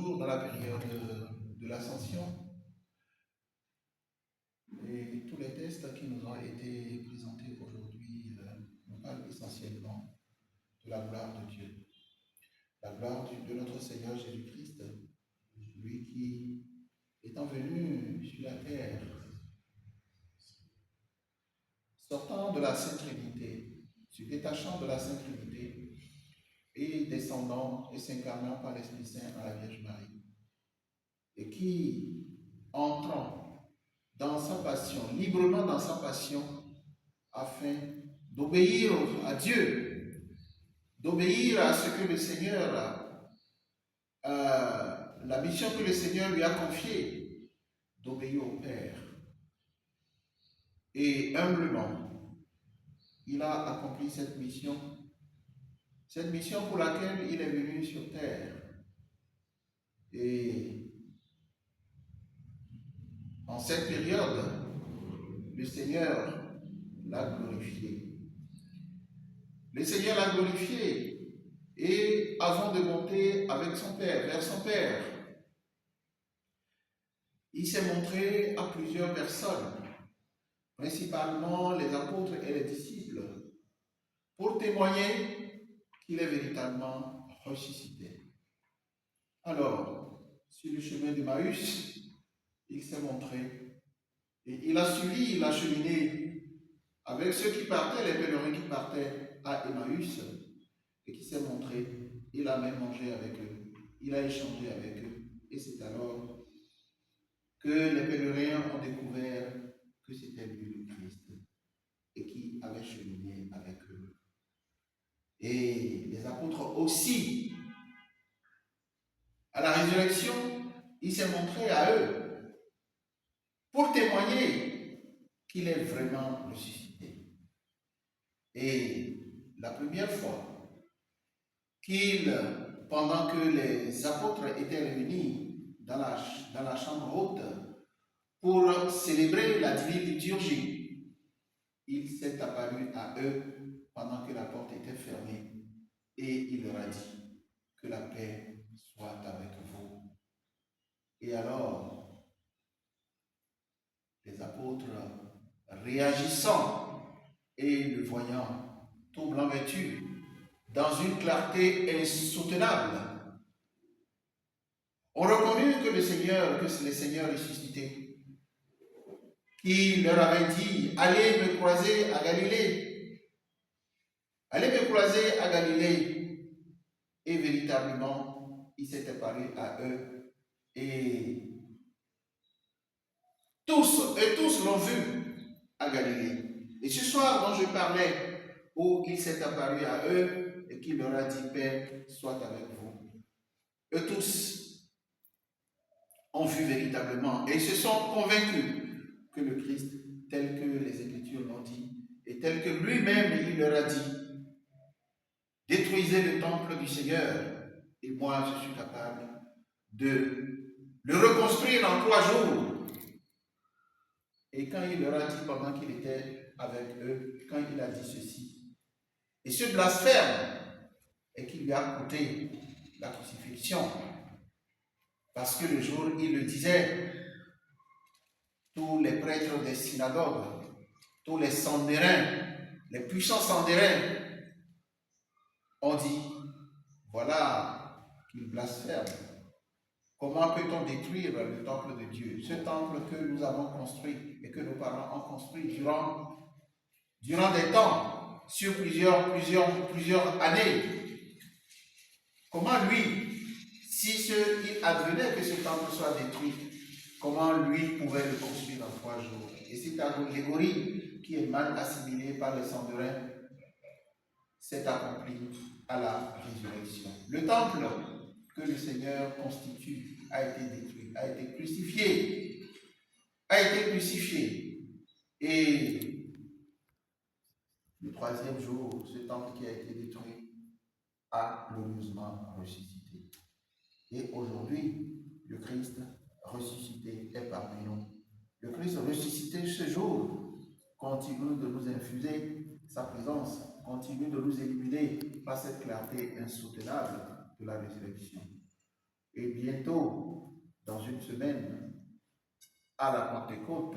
toujours dans la période de l'ascension. Et tous les textes qui nous ont été présentés aujourd'hui nous parlent essentiellement de la gloire de Dieu. La gloire de notre Seigneur Jésus-Christ, lui qui, étant venu sur la terre, sortant de la Sainte Trinité, se détachant de la Sainte Trinité, et descendant et s'incarnant par l'Esprit Saint à la Vierge Marie, et qui, entrant dans sa passion, librement dans sa passion, afin d'obéir à Dieu, d'obéir à ce que le Seigneur, la mission que le Seigneur lui a confiée, d'obéir au Père. Et humblement, il a accompli cette mission pour laquelle il est venu sur terre. Et en cette période, le Seigneur l'a glorifié. Le Seigneur l'a glorifié et avant de monter avec son Père, vers son Père, il s'est montré à plusieurs personnes, principalement les apôtres et les disciples, pour témoigner qu'il est véritablement ressuscité. Alors, sur le chemin d'Emmaüs, il s'est montré et il a suivi, il a cheminé avec ceux qui partaient, les pèlerins qui partaient à Emmaüs, et qui s'est montré, il a même mangé avec eux, il a échangé avec eux, et c'est alors que les pèlerins ont découvert que c'était lui le Christ, et qui avait cheminé avec eux. Et les apôtres aussi, à la résurrection, il s'est montré à eux, pour témoigner qu'il est vraiment ressuscité. Et la première fois pendant que les apôtres étaient réunis dans la chambre haute pour célébrer la divine liturgie, il s'est apparu à eux pendant que la porte était fermée et il leur a dit que la paix soit avec vous. Et alors, les apôtres réagissant et le voyant tout blanc vêtu, dans une clarté insoutenable, ont reconnu que c'est le Seigneur ressuscité, qui leur avait dit, allez me croiser à Galilée. Allez me croiser à Galilée. Et véritablement, il s'est apparu à eux. Et tous l'ont vu à Galilée. Et ce soir dont je parlais, où il s'est apparu à eux et qu'il leur a dit, paix soit avec vous. Eux tous ont vu véritablement et se sont convaincus que le Christ, tel que les Écritures l'ont dit, et tel que lui-même il leur a dit, détruisez le temple du Seigneur, et moi je suis capable de le reconstruire en 3 jours. Et quand il leur a dit pendant qu'il était avec eux, quand il a dit ceci, et ce blasphème, et qu'il lui a coûté la crucifixion, parce que le jour il le disait, tous les prêtres des synagogues, tous les sandérins, les puissants sandérins, ont dit, voilà qu'il blasphème. Comment peut-on détruire le temple de Dieu, ce temple que nous avons construit et que nos parents ont construit durant des temps, sur plusieurs années. Comment lui, si il advenait que ce temple soit détruit, comment lui pouvait le construire en 3 jours? Et cette allégorie qui est mal assimilée par les sandérins s'est accomplie à la résurrection. Le temple que le Seigneur constitue a été détruit, a été crucifié. Et le 3e jour, ce temple qui a été détruit a glorieusement ressuscité. Et aujourd'hui, le Christ ressuscité est parmi nous. Le Christ ressuscité ce jour continue de nous infuser sa présence, continue de nous illuminer par cette clarté insoutenable de la résurrection. Et bientôt, dans une semaine, à la Pentecôte,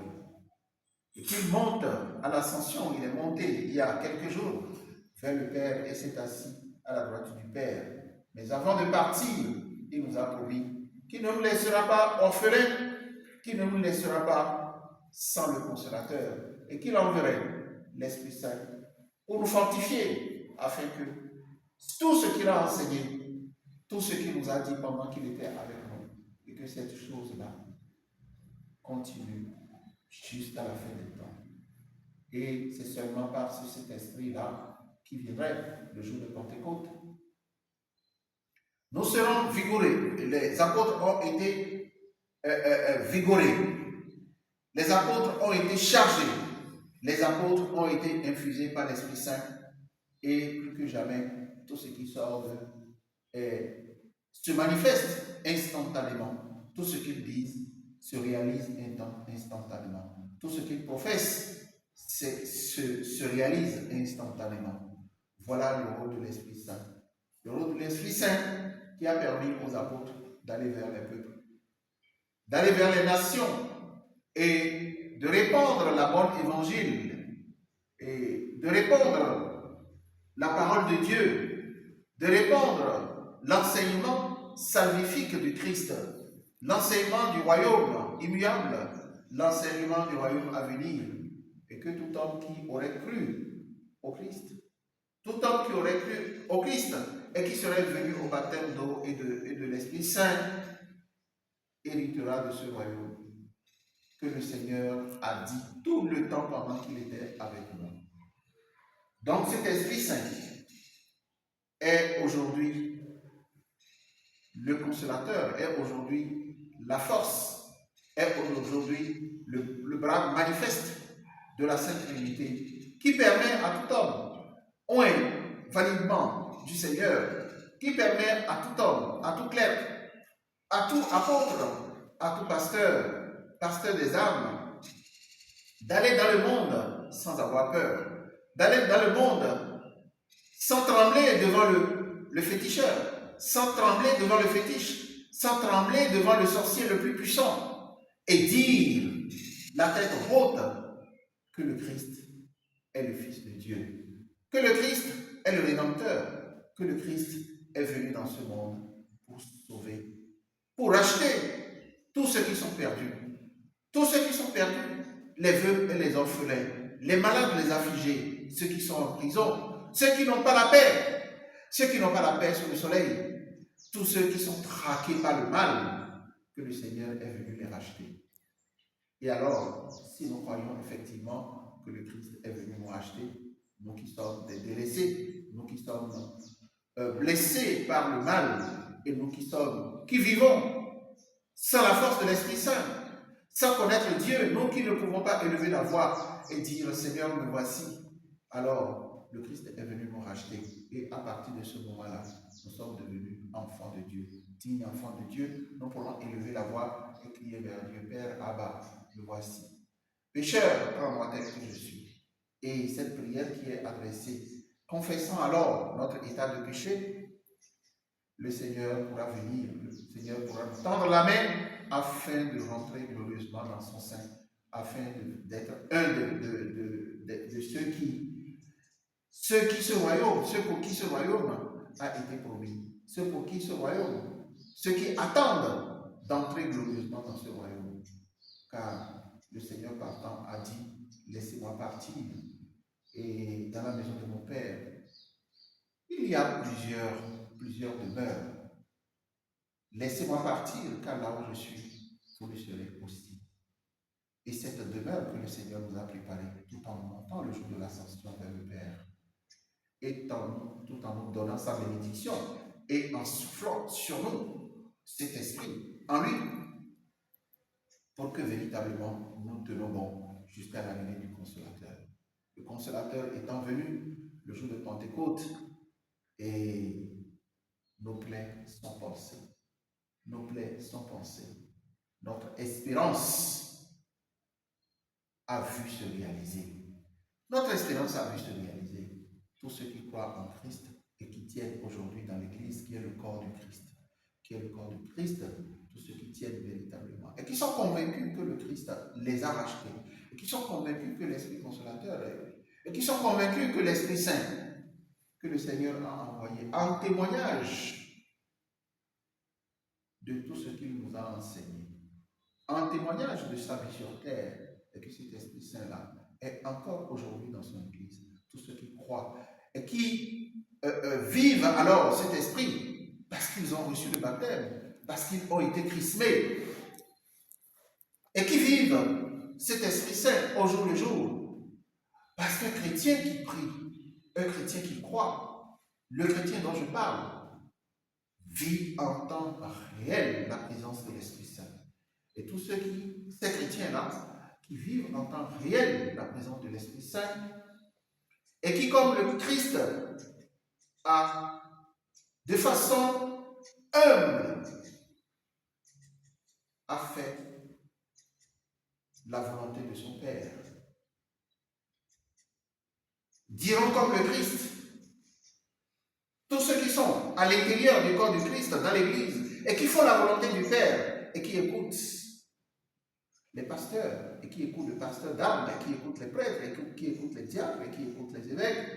et qu'il monte à l'ascension. Il est monté il y a quelques jours vers le Père et s'est assis à la droite du Père. Mais avant de partir, il nous a promis qu'il ne nous laissera pas orphelins, qu'il ne nous laissera pas sans le Consolateur, et qu'il enverrait l'Esprit Saint pour nous fortifier, afin que tout ce qu'il a enseigné, tout ce qu'il nous a dit pendant qu'il était avec nous, et que cette chose-là continue jusqu'à la fin des temps. Et c'est seulement par cet esprit-là qui viendrait le jour de Pentecôte. Nous serons vigoreux. Les apôtres ont été vigorés. Les apôtres ont été chargés. Les apôtres ont été infusés par l'Esprit Saint. Et plus que jamais, tout ce qui sort se manifeste instantanément. Tout ce qu'ils disent se réalise instantanément. Tout ce qu'ils professent se réalise instantanément. Voilà le rôle de l'Esprit Saint. Le rôle de l'Esprit Saint qui a permis aux apôtres d'aller vers les peuples, d'aller vers les nations et de répandre la bonne évangile et de répandre la parole de Dieu, de répandre l'enseignement salvifique du Christ, l'enseignement du royaume immuable, l'enseignement du royaume à venir, et que tout homme qui aurait cru au Christ, tout homme qui aurait cru au Christ et qui serait venu au baptême d'eau et de l'Esprit Saint, héritera de ce royaume que le Seigneur a dit tout le temps pendant qu'il était avec nous. Donc cet Esprit Saint est aujourd'hui le consolateur, est aujourd'hui la force, est aujourd'hui le bras manifeste de la Sainte Trinité, qui permet à tout homme, validement du Seigneur, qui permet à tout homme, à tout clerc, à tout apôtre, à tout pasteur des âmes, d'aller dans le monde sans avoir peur, d'aller dans le monde sans trembler devant le féticheur, sans trembler devant le fétiche, sans trembler devant le sorcier le plus puissant, et dire la tête haute que le Christ est le Fils de Dieu, que le Christ est le Rédempteur, que le Christ est venu dans ce monde pour sauver, pour racheter tous ceux qui sont perdus, les veuves et les orphelins, les malades, les affligés, ceux qui sont en prison, ceux qui n'ont pas la paix, sous le soleil, tous ceux qui sont traqués par le mal, que le Seigneur est venu les racheter. Et alors, si nous croyons effectivement que le Christ est venu nous racheter, nous qui sommes des délaissés, nous qui sommes blessés par le mal, et nous qui vivons sans la force de l'Esprit Saint, sans connaître Dieu, nous qui ne pouvons pas élever la voix et dire Seigneur, me voici, alors le Christ est venu nous racheter. Et à partir de ce moment-là, nous sommes devenus enfants de Dieu. Dignes enfants de Dieu, nous pourrons élever la voix et crier vers Dieu, Père, Abba, me voici. Pécheur, prends-moi tel que je suis. Et cette prière qui est adressée, confessant alors notre état de péché, le Seigneur pourra venir, le Seigneur pourra nous tendre la main afin de rentrer glorieusement dans son sein, afin d'être un de ceux pour qui ce royaume a été promis, ceux pour qui ce royaume, ceux qui attendent d'entrer glorieusement dans ce royaume. Car le Seigneur partant a dit, laissez-moi partir. Et dans la maison de mon Père, il y a plusieurs demeures. Laissez-moi partir, car là où je suis, vous le serez aussi. Et cette demeure que le Seigneur nous a préparée, tout en montant le jour de l'ascension vers le Père, et tout en nous donnant sa bénédiction, et en soufflant sur nous cet esprit, en lui, pour que véritablement nous tenions bon jusqu'à l'arrivée du Consolateur. Le Consolateur étant venu le jour de Pentecôte, et nos plaies sont pensées. Nos plaies sont pensées. Notre espérance a vu se réaliser. Notre espérance a vu se réaliser. Tous ceux qui croient en Christ et qui tiennent aujourd'hui dans l'Église, qui est le corps du Christ, qui est le corps du Christ, tous ceux qui tiennent véritablement, et qui sont convaincus que le Christ les a rachetés, et qui sont convaincus que l'Esprit Consolateur est, et qui sont convaincus que l'Esprit Saint, que le Seigneur a envoyé, en témoignage de tout ce qu'il nous a enseigné, en témoignage de sa vie sur terre, et que cet Esprit Saint-là est encore aujourd'hui dans son Église. Tous ceux qui croient et qui vivent alors cet Esprit, parce qu'ils ont reçu le baptême, parce qu'ils ont été chrismés, et qui vivent cet Esprit Saint au jour le jour. Parce qu'un chrétien qui prie, un chrétien qui croit, le chrétien dont je parle, vit en temps réel la présence de l'Esprit Saint. Et tous ces chrétiens-là, qui vivent en temps réel la présence de l'Esprit Saint, et qui, comme le Christ, a, de façon humble, a fait la volonté de son Père, diront comme le Christ. Tous ceux qui sont à l'intérieur du corps du Christ, dans l'Église, et qui font la volonté du Père, et qui écoutent les pasteurs, et qui écoutent le pasteur d'âme, et qui écoutent les prêtres, et qui écoutent les diacres, et qui écoutent les évêques,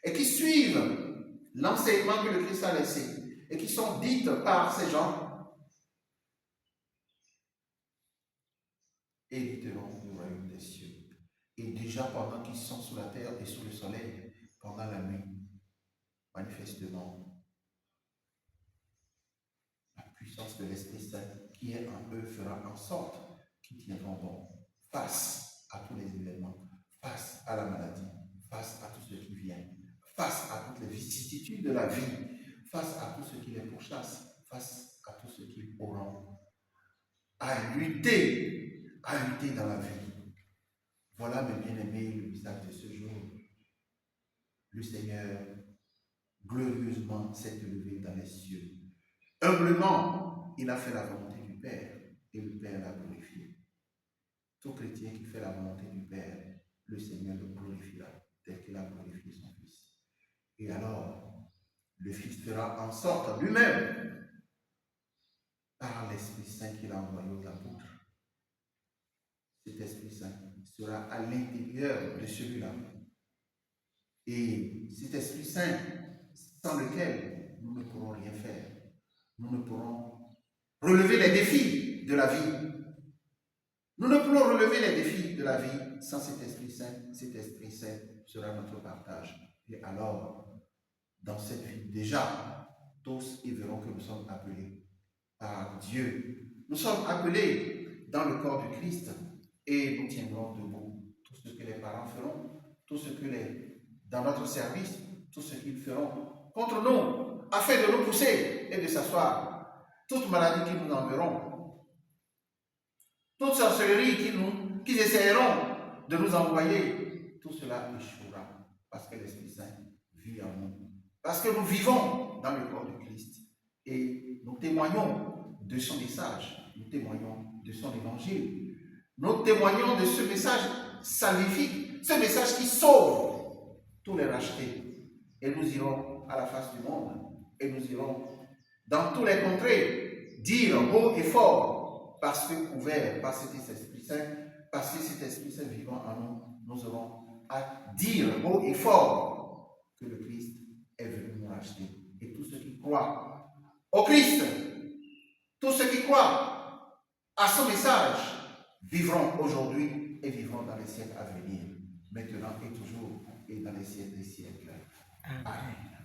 et qui suivent l'enseignement que le Christ a laissé, et qui sont dites par ces gens, hériteront du royaume des cieux. Et déjà pendant qu'ils sont sous la terre et sous le soleil, pendant la nuit, manifestement, la puissance de l'Esprit Saint qui est en eux fera en sorte qu'ils tiendront bon face à tous les événements, face à la maladie, face à tout ce qui vient, face à toutes les vicissitudes de la vie, face à tout ce qui les pourchasse, face à tout ce qu'ils auront à lutter dans la vie. Voilà, mes bien-aimés, le message de ce jour. Le Seigneur glorieusement s'est élevé dans les cieux. Humblement, il a fait la volonté du Père et le Père l'a glorifié. Tout chrétien qui fait la volonté du Père, le Seigneur le glorifiera tel qu'il a glorifié son Fils. Et alors, le Fils fera en sorte lui-même, par l'Esprit Saint qu'il a envoyé aux apôtres. Cet Esprit Saint sera à l'intérieur de celui-là. Et cet Esprit Saint, sans lequel nous ne pourrons rien faire. Nous ne pourrons relever les défis de la vie. Nous ne pourrons relever les défis de la vie sans cet Esprit Saint. Cet Esprit Saint sera notre partage. Et alors, dans cette vie, déjà, tous ils verront que nous sommes appelés par Dieu. Nous sommes appelés dans le corps du Christ et nous tiendrons debout. Tout ce que les parents feront, tout ce que dans notre service, tout ce qu'ils feront contre nous, afin de nous pousser et de s'asseoir. Toute maladie qu'ils nous enverront, toute sorcellerie qu'ils essaieront de nous envoyer, tout cela échouera parce que l'Esprit Saint vit en nous. Parce que nous vivons dans le corps du Christ et nous témoignons de son message, nous témoignons de son évangile, nous témoignons de ce message salvifique, ce message qui sauve tous les rachetés. Et nous irons à la face du monde et nous irons dans tous les contrées dire haut et fort, parce que couverts par cet Esprit Saint, parce que cet Esprit Saint vivant en nous, nous aurons à dire haut et fort que le Christ est venu nous racheter. Et tous ceux qui croient au Christ, tous ceux qui croient à son message, vivront aujourd'hui et vivront dans les siècles à venir, maintenant et toujours et dans les siècles des siècles. Amen.